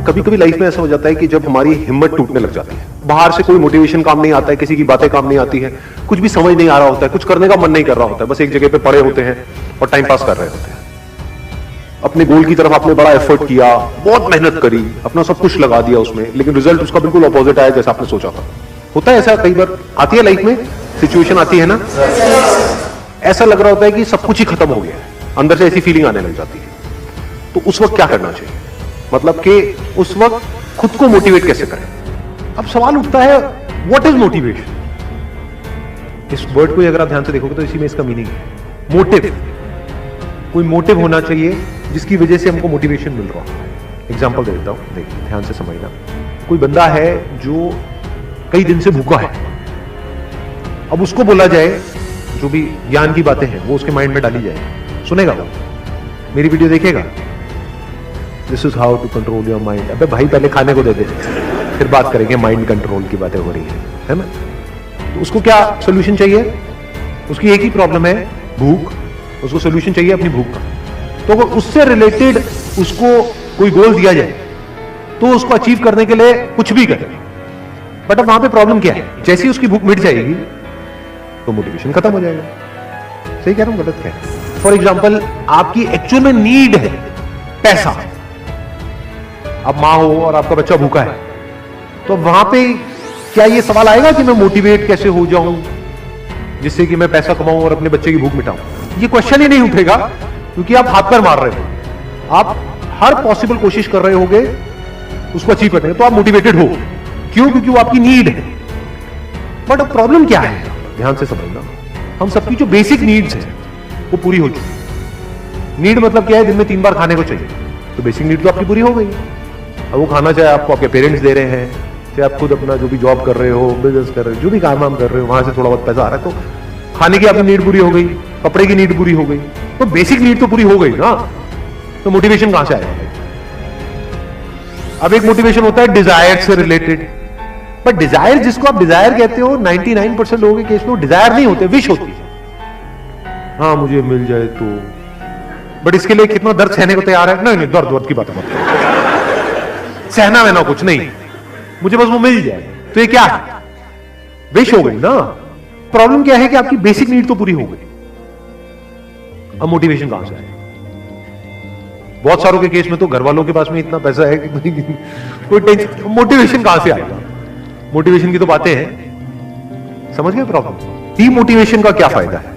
कभी कभी लाइफ में ऐसा हो जाता है कि जब हमारी हिम्मत टूटने लग जाती है, बाहर से कोई मोटिवेशन काम नहीं आता है, किसी की बातें काम नहीं आती है, कुछ भी समझ नहीं आ रहा होता है, कुछ करने का मन नहीं कर रहा होता है, बस एक जगह पे पड़े होते हैं और टाइम पास कर रहे होते हैं। अपने गोल की तरफ आपने बड़ा एफर्ट किया, बहुत मेहनत करी, अपना सब कुछ लगा दिया उसमें, लेकिन रिजल्ट उसका बिल्कुल अपोजिट आया जैसा आपने सोचा था। होता है ऐसा, कई बार आती है लाइफ में सिचुएशन आती है ना, ऐसा लग रहा होता है कि सब कुछ ही खत्म हो गया है, अंदर से ऐसी फीलिंग आने लग जाती है। तो उस वक्त क्या करना चाहिए, मतलब कि उस वक्त खुद को मोटिवेट कैसे करें? अब सवाल उठता है, व्हाट इज मोटिवेशन? इस वर्ड को अगर आप ध्यान से देखोगे तो इसी में इसका मीनिंग है मोटिव। कोई मोटिव होना चाहिए जिसकी वजह से हमको मोटिवेशन मिल रहा है। एग्जांपल दे देता हूं, देखिए ध्यान से समझना। कोई बंदा है जो कई दिन से भूखा है, अब उसको बोला जाए जो भी ज्ञान की बातें हैं वो उसके माइंड में डाली जाए, सुनेगा वो, मेरी वीडियो देखेगा, this is how to control your mind. अबे भाई पहले खाने को दे दे, फिर बात करेंगे माइंड कंट्रोल की बातें हो रही है ना। तो उसको क्या सोल्यूशन चाहिए? उसकी एक ही प्रॉब्लम है, भूख। उसको सोल्यूशन चाहिए अपनी भूख का। तो अगर उससे रिलेटेड उसको कोई गोल दिया जाए तो उसको अचीव करने के लिए कुछ भी करे। बट अब वहां पे प्रॉब्लम क्या है, जैसे ही उसकी भूख मिट जाएगी तो मोटिवेशन खत्म हो जाएगा। सही कह रहा हूं, गलत कह रहा हूं? फॉर एग्जाम्पल, आपकी एक्चुअल में नीड है पैसा, अब मां हो और आपका बच्चा भूखा है, तो वहां पे क्या ये सवाल आएगा कि मैं मोटिवेट कैसे हो जाऊं जिससे कि मैं पैसा कमाऊं और अपने बच्चे की भूख मिटाऊं? ये क्वेश्चन ही नहीं उठेगा, क्योंकि आप हाथ पर मार रहे हो, आप हर पॉसिबल कोशिश कर रहे होगे उसको अचीव करने के, तो आप मोटिवेटेड हो। क्यों? क्योंकि वो आपकी नीड है। बट अब प्रॉब्लम क्या है, ध्यान से समझना। हम सबकी जो बेसिक नीड्स है वो पूरी हो चुकी। नीड मतलब क्या है? दिन में 3 बार खाने को चाहिए, तो बेसिक नीड तो आपकी पूरी हो गई। अब वो खाना चाहे आपको आपके पेरेंट्स दे रहे हैं, चाहे आप खुद अपना जो भी जॉब कर रहे हो, बिजनेस कर रहे हो, जो भी काम कर रहे हो, वहां से थोड़ा बहुत पैसा आ रहा है, तो खाने की आपकी नीड पूरी हो गई, कपड़े की नीड पूरी हो गई, तो बेसिक नीड तो पूरी हो गई ना। तो मोटिवेशन कहां से आएगा? अब एक मोटिवेशन होता है डिजायर से रिलेटेड। बट डिजायर, जिसको आप डिजायर कहते हो, 99% लोगों के केस में डिजायर नहीं होते, विश होती है। हाँ मुझे मिल जाए तो, बट इसके लिए कितना दर्द सहने को तैयार है? नहीं, दर्द की बात मत करो, सहना वहना कुछ नहीं, मुझे बस वो मिल जाए। तो ये क्या है? विश हो गई ना। प्रॉब्लम क्या है कि आपकी बेसिक नीड तो पूरी हो गई, अब मोटिवेशन कहां से आए? बहुत सारों के केस में तो घर वालों के पास में इतना पैसा है कि कोई टेंशन, मोटिवेशन कहां से आएगा? मोटिवेशन की तो बातें हैं, समझ गए प्रॉब्लम? डीमोटिवेशन का क्या फायदा है?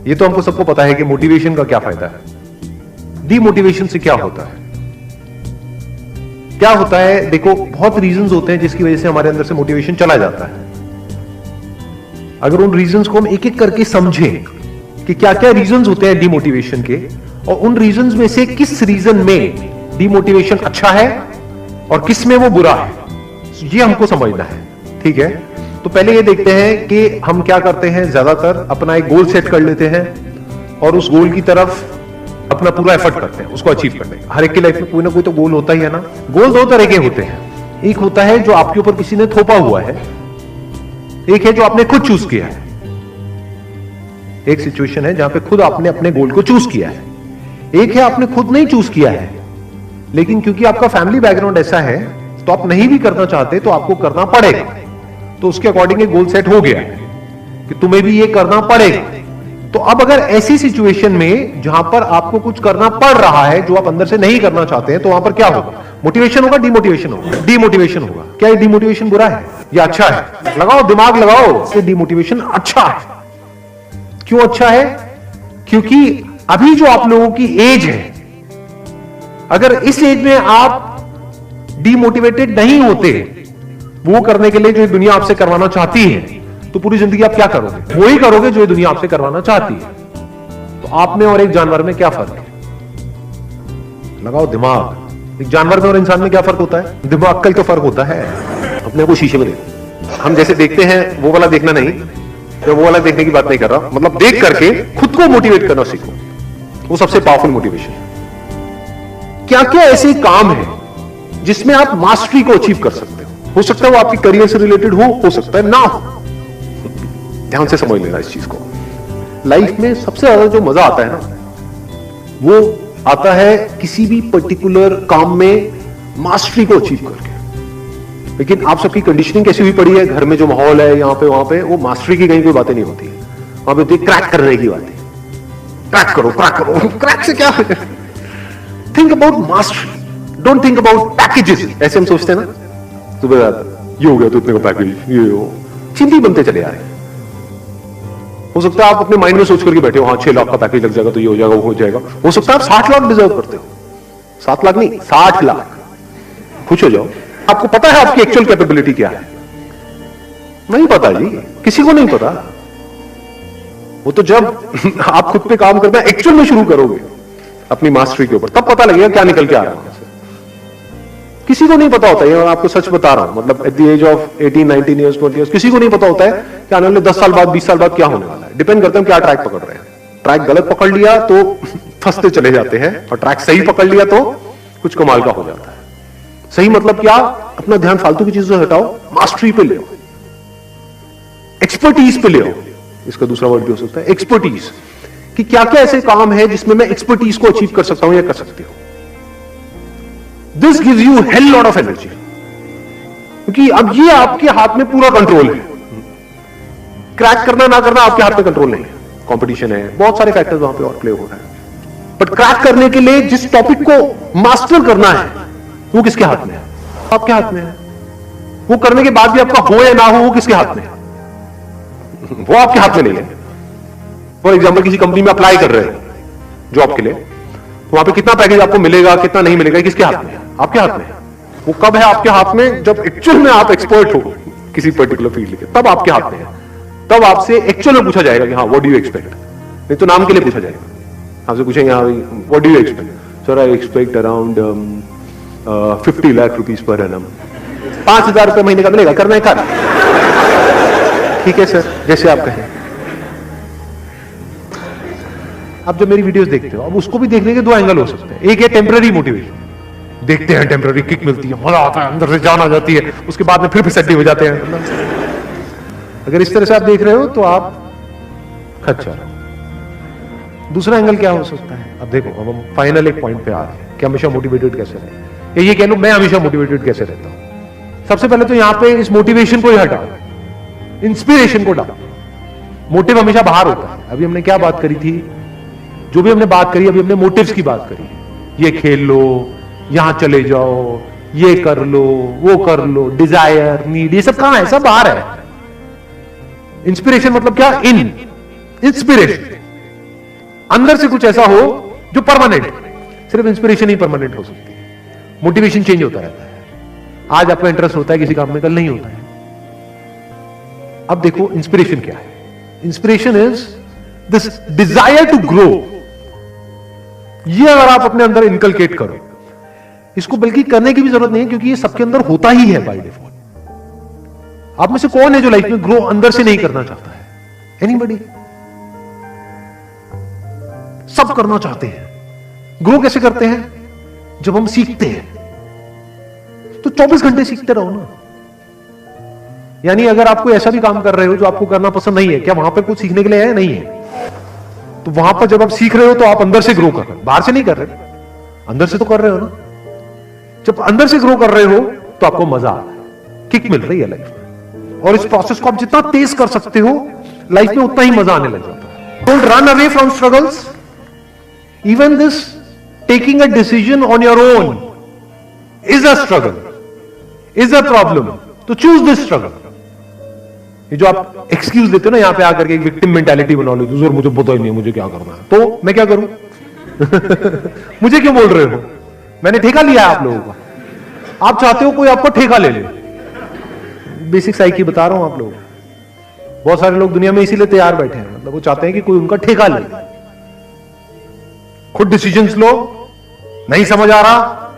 ये तो हमको सबको पता है कि मोटिवेशन का क्या फायदा है। डीमोटिवेशन से क्या होता है? क्या होता है, देखो बहुत रीजंस होते हैं जिसकी वजह से हमारे अंदर से मोटिवेशन चला जाता है। अगर उन रीजंस को हम एक एक करके समझें कि क्या क्या रीजंस होते हैं डीमोटिवेशन के, और उन रीजंस में से किस रीजन में डीमोटिवेशन अच्छा है और किस में वो बुरा है, ये हमको समझना है। ठीक है, तो पहले ये देखते हैं कि हम क्या करते हैं। ज्यादातर अपना एक गोल सेट कर लेते हैं और उस गोल की तरफ अपना पूरा एफर्ट करते हैं उसको अचीव करने का। हर एक की लाइफ में कोई ना कोई तो गोल होता ही है ना। गोल 2 तरह के होते हैं, एक होता है जो आपके ऊपर किसी ने थोपा हुआ है, एक है जो आपने खुद चूज किया है। एक सिचुएशन है जहां पे खुद आपने अपने गोल को चूज किया है, एक है आपने खुद नहीं चूज किया है, लेकिन क्योंकि आपका फैमिली बैकग्राउंड ऐसा है तो आप नहीं भी करना चाहते तो आपको करना पड़ेगा, तो उसके अकॉर्डिंग एक गोल सेट हो गया है कि तुम्हें भी ये करना पड़ेगा। तो अब अगर ऐसी सिचुएशन में जहां पर आपको कुछ करना पड़ रहा है जो आप अंदर से नहीं करना चाहते हैं, तो वहां पर क्या होगा? मोटिवेशन होगा, डीमोटिवेशन होगा? डीमोटिवेशन होगा। क्या ये डीमोटिवेशन बुरा है या अच्छा है? लगाओ दिमाग लगाओ, ये डीमोटिवेशन अच्छा है। क्यों अच्छा है? क्योंकि अभी जो आप लोगों की एज है, अगर इस एज में आप डीमोटिवेटेड नहीं होते वो करने के लिए जो दुनिया आपसे करवाना चाहती है, तो पूरी जिंदगी आप क्या करोगे? वो ही करोगे जो दुनिया आपसे करवाना चाहती है। तो आप में और एक जानवर में क्या फर्क है? लगाओ दिमाग। एक जानवर में और इंसान में क्या फर्क होता है? दिमाग का ही तो फर्क होता है। अपने को शीशे में देखो, हम जैसे देखते हैं वो वाला देखना नहीं, तो वो वाला देखने की बात नहीं कर रहा, मतलब देख करके खुद को मोटिवेट करना सीखो, वो सबसे पावरफुल मोटिवेशन है। क्या क्या ऐसे काम है जिसमें आप मास्टरी को अचीव कर सकते हो सकता है वो आपकी करियर से रिलेटेड हो सकता है ना हो। ध्यान से समझ लेना इस चीज को। लाइफ में सबसे ज्यादा जो मजा आता है ना, वो आता है किसी भी पर्टिकुलर काम में मास्टरी को अचीव करके। लेकिन आप सबकी कंडीशनिंग कैसी हुई पड़ी है, घर में जो माहौल है, यहां पे वहां पे, वो मास्टरी की कहीं कोई बातें नहीं होती है। वहां पे होती है क्रैक करने की बातें। क्रैक करो, क्रैक करो। क्रैक से क्या हो जाए? Think about mastery, don't think about packages. ऐसे हम सोचते हैं ना, सुबह ये हो गया तो इतने का पैकेज, ये हो, चिंती बनते चले आ रहे। हो सकता है आप अपने माइंड में सोच करके बैठे हो, हाँ 6 लाख का पैकेज लग जाएगा तो ये हो जाएगा, वो हो जाएगा। हो सकता है आप 60 लाख डिजर्व करते हो। 7 लाख नहीं, 60 लाख। खुश हो जाओ। आपको पता है आपकी एक्चुअल कैपेबिलिटी क्या है? नहीं पता जी, किसी को नहीं पता। वो तो जब आप खुद पे काम करना एक्चुअल में शुरू करोगे अपनी मास्टरी के ऊपर, तब पता लगेगा क्या निकल के आ रहा है। किसी को नहीं पता होता है, मैं आपको सच बता रहा हूं। मतलब at the age of 18, 19 years, 20 years, किसी को नहीं पता होता है कि आने वाले 10 साल बाद, 20 साल बाद क्या होने वाला है। डिपेंड करता है क्या ट्रैक पकड़ रहे हैं। ट्रैक गलत पकड़ लिया तो फंसते चले जाते हैं, और ट्रैक सही पकड़ लिया तो कुछ कमाल का हो जाता है। सही मतलब क्या? अपना ध्यान फालतू की चीजों से हटाओ, मास्टरी पे ले आओ, एक्सपर्टीज पे ले आओ। इसका दूसरा वर्ड भी हो सकता है एक्सपर्टीज, कि क्या क्या ऐसे काम है जिसमें मैं एक्सपर्टीज को अचीव कर सकता हूं या कर सकती हूं। This gives you hell lot of energy, क्योंकि अब ये आपके हाथ में पूरा कंट्रोल है। क्रैक करना ना करना आपके हाथ में कंट्रोल नहीं है। कंपटीशन है, बहुत सारे फैक्टर्स वहां पे और प्ले हो रहा है। बट क्रैक करने के लिए जिस टॉपिक को मास्टर करना है, वो किसके हाथ में है? आपके हाथ में है। वो करने के बाद भी आपका हो या ना हो, वो किसके हाथ में है? वो आपके हाथ में नहीं है। फॉर एग्जाम्पल, किसी कंपनी में अप्लाई कर रहे हैं जॉब के लिए, तो वहां पे कितना पैकेज आपको मिलेगा, कितना नहीं मिलेगा, किसके हाथ में है? आपके हाथ में है। वो कब है आपके हाथ में? जब एक्चुअल में आप एक्सपर्ट हो किसी पर्टिकुलर फील्ड के, तब आपके हाथ में है। तब आपसे एक्चुअल में पूछा जाएगा कि हाँ व्हाट डू यू एक्सपेक्ट। नहीं तो नाम के लिए पूछा जाएगा। आपसे पूछेंगे हाँ what do you expect. Sir I expect around 50 lakh rupees per annum. 5,000 रुपए महीने का मिलेगा, करना है कर। ठीक है सर, जैसे आप कहें। आप जब मेरी वीडियोस देखते हो, अब उसको भी देखने के 2 एंगल हो सकते हैं। एक है टेम्पररी मोटिवेशन, देखते हैं टेम्पररी किक मिलती है, मजा आता है, अंदर से जान आ जाती है, उसके बाद में फिर सड्डी हो जाते हैं। अगर इस तरह से आप देख रहे हो तो आप खच्चा रहो। दूसरा एंगल क्या हो सकता है? अब देखो, अब हम फाइनल एक पॉइंट पे आ रहे हैं कि हमेशा मोटिवेटेड कैसे रहे, या ये कह लो मैं हमेशा मोटिवेटेड कैसे रहता हूं। सबसे पहले तो यहां पे इस मोटिवेशन को ही हटाओ, इंस्पिरेशन को डालो। मोटिव हमेशा बाहर होता है। अभी हमने क्या बात करी थी? जो भी हमने बात करी, अभी हमने मोटिव्स की बात करी। ये खेल लो, यहां चले जाओ, ये कर लो, वो कर लो, डिजायर, नीड, ये सब कहां है? सब बाहर है। इंस्पिरेशन मतलब क्या? इंस्पिरेशन अंदर से कुछ ऐसा हो जो परमानेंट। सिर्फ इंस्पिरेशन ही परमानेंट हो सकती है। मोटिवेशन चेंज होता रहता है। आज आपका इंटरेस्ट होता है किसी काम में, कल नहीं होता है। अब देखो इंस्पिरेशन क्या है? Inspiration is this desire to grow. ये अगर आप अपने अंदर इनकलकेट करो, इसको बल्कि करने की भी जरूरत नहीं है, क्योंकि ये सबके अंदर होता ही है बाय डिफॉल्ट। आप में से कौन है जो लाइफ में ग्रो अंदर से नहीं करना चाहता है? एनीबॉडी? सब करना चाहते हैं। ग्रो कैसे करते हैं? जब हम सीखते हैं। तो 24 घंटे सीखते रहो ना। यानी अगर आप कोई ऐसा भी काम कर रहे हो जो आपको करना पसंद नहीं है, क्या वहां पर कुछ सीखने के लिए है? नहीं है। तो वहां पर जब आप सीख रहे हो तो आप अंदर से ग्रो कर रहे हो, बाहर से नहीं कर रहे, अंदर से तो कर रहे हो ना। जब अंदर से ग्रो कर रहे हो तो आपको मजा आ रहा है, किक मिल रही है लाइफ में। और इस प्रोसेस को आप जितना तेज कर सकते हो, लाइफ में उतना ही मजा आने लग जाता है। Don't run away from struggles. Even this taking a decision on your own is a struggle, is a problem. तो चूज दिस स्ट्रगल। ये जो आप एक्सक्यूज देते हो ना, यहां पे आकर के एक विक्टिम मेंटालिटी बना लो, सर मुझे पता ही नहीं मुझे क्या करना है, तो मैं क्या करूं? मुझे क्यों बोल रहे हो? मैंने ठेका लिया है आप लोगों का। आप चाहते हो कोई आपको ठेका ले ले। बेसिक साइकी बता रहा हूं आप लोगों को। बहुत सारे लोग दुनिया में इसीलिए तैयार बैठे हैं, मतलब वो चाहते हैं कि कोई उनका ठेका ले। खुद डिसीजंस लो, नहीं समझ आ रहा,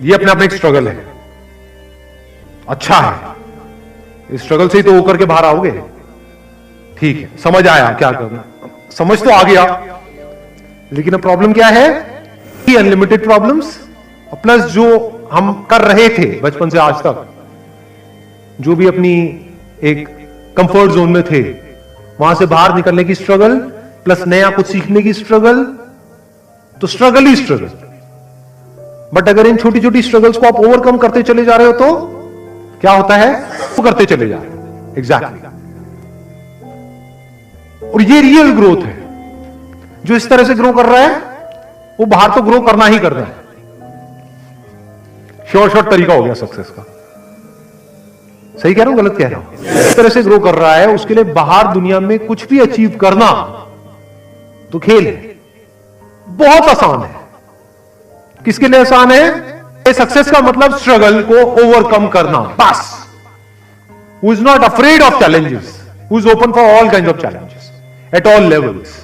ये अपने आप में एक स्ट्रगल है। अच्छा है, इस स्ट्रगल से ही तो होकर के बाहर आओगे। ठीक है, समझ आया क्या करना, समझ तो आ गया, लेकिन अब प्रॉब्लम क्या है कि अनलिमिटेड प्रॉब्लम्स, प्लस जो हम कर रहे थे बचपन से आज तक, जो भी अपनी एक कंफर्ट जोन में थे, वहां से बाहर निकलने की स्ट्रगल, प्लस नया कुछ सीखने की स्ट्रगल। तो स्ट्रगल ही स्ट्रगल। बट अगर इन छोटी छोटी स्ट्रगल्स को आप ओवरकम करते चले जा रहे हो तो क्या होता है, वो करते चले जा रहे हो। एग्जैक्टली। और ये रियल ग्रोथ है। जो इस तरह से ग्रो कर रहा है वो बाहर तो ग्रो करना ही करना है। शॉर्ट तरीका हो गया सक्सेस का। सही कह रहा हूं, गलत कह रहा हूं? इस तरह से ग्रो कर रहा है, उसके लिए बाहर दुनिया में कुछ भी अचीव करना तो खेल है, बहुत आसान है। किसके लिए आसान है? सक्सेस का मतलब स्ट्रगल को ओवरकम करना, बस। Who is not afraid of challenges, who is open for all kind of challenges at all levels.